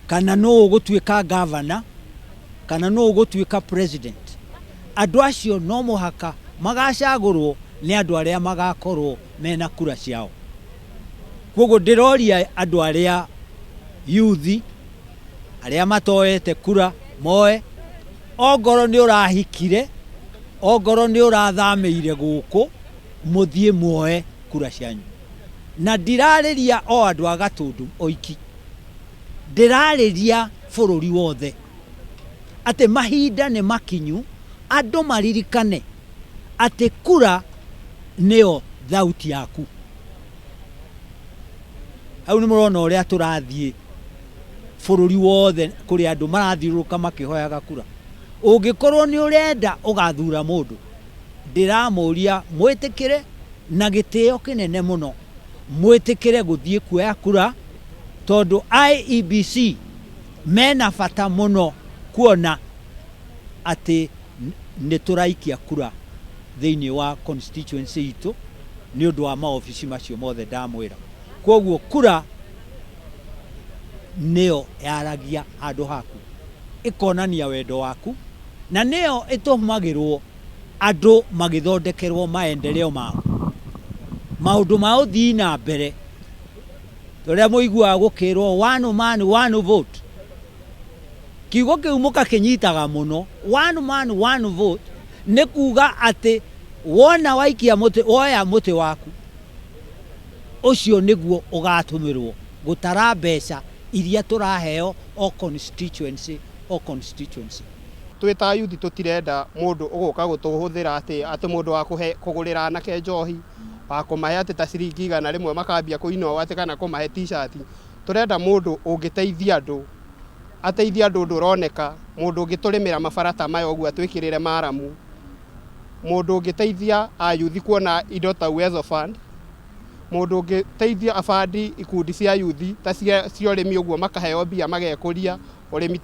kana no ugutuika governor kana no ugutuika president. Andu acio no muhaka magacagurwo ni andu aria magakorwo mena kura ciao. Koguo ndiroria andu aria youth aria matoete kura moe, ongoro ni urahikire, ongoro ni urathameire guku, muthie muoe kura cianyu. Na ndirariria o andu a Gatundu oiki, ndirariria bururi wothe ate mahinda ni makinyu andu maririkane ate kura neo thauti yaku. Hau ni murona uria turathie bururi wothe kuri andu marathiuruka makihoyaga kura. Ungikorwo ni urenda ugathura mundu, ndiramuria mwitikire na gitio kinene muno, mwitikire guthie kuoya kura, tondu IEBC mena bata muno kuona ati ni turaikia kura thiini wa constituency itu ni undu wa maofici macio mothe ndamwira. Koguo kura neo yaragia handu haku, ikonania wendo waku, na neo itumagirwo andu magithondekerwo maendeleo mao, maundu ma uthii na mbere. Toria muigua gukirwo one man one vote, kiugo kiu mukakinyitaga muno. One man one vote ni kuga ati wona waikia muti, woya muti waku ucio niguo ugatumirwo, gutara mbeca iria turaheo o constituency o constituency. Twita youth tutirenda mundu uguka gutuhuthira ati mundu wa kugurira anake njohi, wa kumahe ati ta ciringi 100 rimwe makambia kuinwa ati kana kumahe t-shirt. Turenda mundu ungiteithia andu, ateithia andu nduroneka, mundu ungiturimira mabarata mayo uguo atwikirire maramu, mundu ungiteithia a youth kuona indo ta Uwezo Fund, mundu ungiteithia abandi ikundi cia youth ta cia urimi uguo makaheo mbia magekuria urimi.